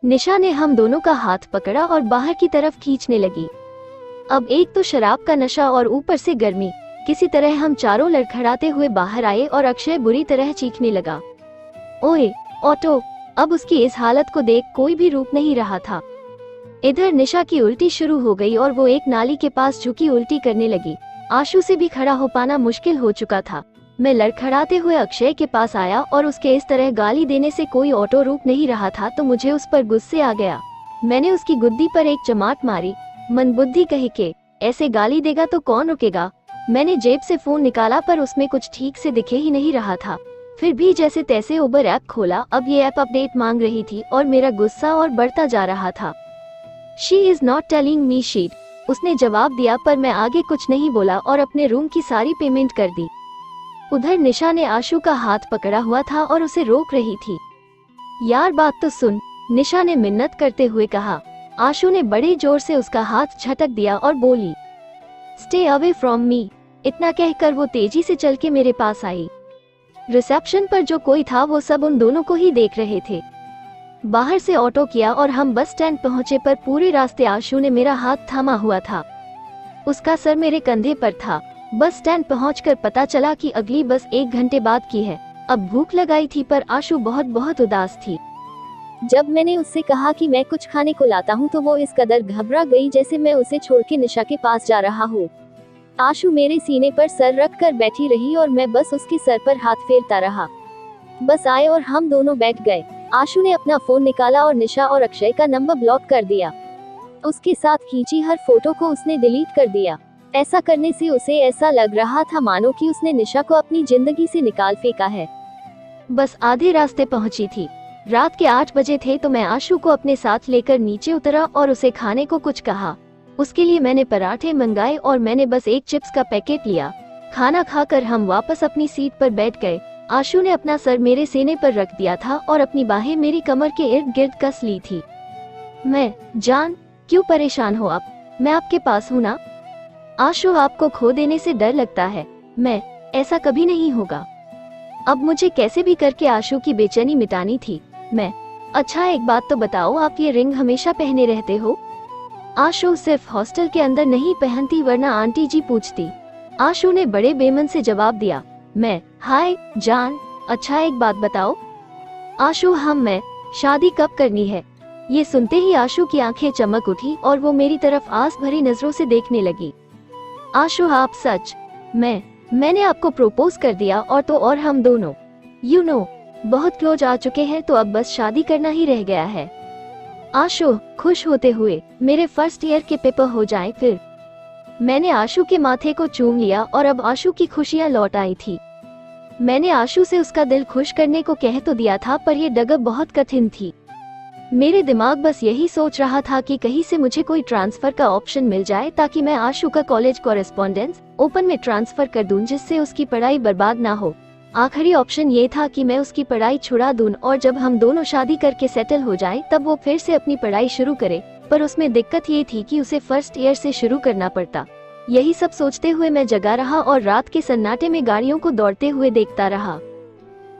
निशा ने हम दोनों का हाथ पकड़ा और बाहर की तरफ खींचने लगी। अब एक तो शराब का नशा और ऊपर से गर्मी, किसी तरह हम चारों लड़खड़ाते हुए बाहर आए और अक्षय बुरी तरह चीखने लगा, ओए ऑटो। अब उसकी इस हालत को देख कोई भी रूप नहीं रहा था। इधर निशा की उल्टी शुरू हो गई और वो एक नाली के पास झुकी उल्टी करने लगी। आशु से भी खड़ा हो पाना मुश्किल हो चुका था। मैं लड़खड़ाते हुए अक्षय के पास आया और उसके इस तरह गाली देने से कोई ऑटो रुक नहीं रहा था तो मुझे उस पर गुस्से आ गया। मैंने उसकी गुद्दी पर एक चमाट मारी। मंदबुद्धि कहे के ऐसे गाली देगा तो कौन रुकेगा। मैंने जेब से फोन निकाला पर उसमें कुछ ठीक से दिखे ही नहीं रहा था। फिर भी जैसे तैसे उबर ऐप खोला। अब ये ऐप अपडेट मांग रही थी और मेरा गुस्सा और बढ़ता जा रहा था। She is not telling me sheet, उसने जवाब दिया पर मैं आगे कुछ नहीं बोला और अपने रूम की सारी पेमेंट कर दी। उधर निशा ने आशु का हाथ पकड़ा हुआ था और उसे रोक रही थी। यार बात तो सुन, निशा ने मिन्नत करते हुए कहा। आशु ने बड़े जोर से उसका हाथ झटक दिया और बोली, स्टे अवे फ्रॉम मी। इतना कहकर वो तेजी से चल के मेरे पास आई। रिसेप्शन पर जो कोई था वो सब उन दोनों को ही देख रहे थे। बाहर से ऑटो किया और हम बस स्टैंड पहुंचे पर पूरे रास्ते आशु ने मेरा हाथ थामा हुआ था। उसका सर मेरे कंधे पर था। बस स्टैंड पहुंचकर पता चला कि अगली बस 1 घंटे बाद की है। अब भूख लगाई थी पर आशु बहुत बहुत उदास थी। जब मैंने उससे कहा कि मैं कुछ खाने को लाता हूं तो वो इस कदर घबरा गई जैसे मैं उसे छोड़ के निशा के पास जा रहा हूँ। आशु मेरे सीने पर सर रख कर बैठी रही और मैं बस उसके सर पर हाथ फेरता रहा। बस आए और हम दोनों बैठ गए। आशु ने अपना फोन निकाला और निशा और अक्षय का नंबर ब्लॉक कर दिया। उसके साथ खींची हर फोटो को उसने डिलीट कर दिया। ऐसा करने से उसे ऐसा लग रहा था मानो कि उसने निशा को अपनी जिंदगी से निकाल फेंका है। बस आधे रास्ते पहुंची थी। रात के 8 बजे थे तो मैं आशु को अपने साथ लेकर नीचे उतरा और उसे खाने को कुछ कहा। उसके लिए मैंने पराठे मंगाए और मैंने बस एक चिप्स का पैकेट लिया। खाना खाकर हम वापस अपनी सीट पर बैठ गए। आशु ने अपना सर मेरे सीने पर रख दिया था और अपनी बाहें मेरी कमर के इर्द गिर्द कस ली थी। मैं, जान, क्यों परेशान हो आप? मैं आपके पास हूँ ना। आशु, आपको खो देने से डर लगता है। मैं, ऐसा कभी नहीं होगा। अब मुझे कैसे भी करके आशु की बेचैनी मिटानी थी। मैं, अच्छा एक बात तो बताओ, आप ये रिंग हमेशा पहने रहते हो? आशु, सिर्फ हॉस्टल के अंदर नहीं पहनती वरना आंटी जी पूछती। आशु ने बड़े बेमन से जवाब दिया। मैं, हाय जान, अच्छा एक बात बताओ। आशु, मैं, शादी कब करनी है? ये सुनते ही आशु की आंखें चमक उठी और वो मेरी तरफ आस भरी नजरों से देखने लगी। आशु, आप सच? मैंने आपको प्रपोज कर दिया और तो और हम दोनों बहुत क्लोज आ चुके हैं तो अब बस शादी करना ही रह गया है। आशु, खुश होते हुए मेरे फर्स्ट ईयर के पेपर हो जाएं फिर। मैंने आशु के माथे को चूम लिया और अब आशु की खुशियां लौट आई थी। मैंने आशु से उसका दिल खुश करने को कह तो दिया था पर यह डगर बहुत कठिन थी। मेरे दिमाग बस यही सोच रहा था कि कहीं से मुझे कोई ट्रांसफर का ऑप्शन मिल जाए ताकि मैं आशु का कॉलेज कॉरेस्पॉन्डेंस ओपन में ट्रांसफर कर दूं जिससे उसकी पढ़ाई बर्बाद ना हो। आखिरी ऑप्शन ये था कि मैं उसकी पढ़ाई छुड़ा दूं और जब हम दोनों शादी करके सेटल हो जाएं तब वो फिर से अपनी पढ़ाई शुरू करे। पर उसमें दिक्कत ये थी कि उसे फर्स्ट ईयर से शुरू करना पड़ता। यही सब सोचते हुए मैं जगा रहा और रात के सन्नाटे में गाड़ियों को दौड़ते हुए देखता रहा।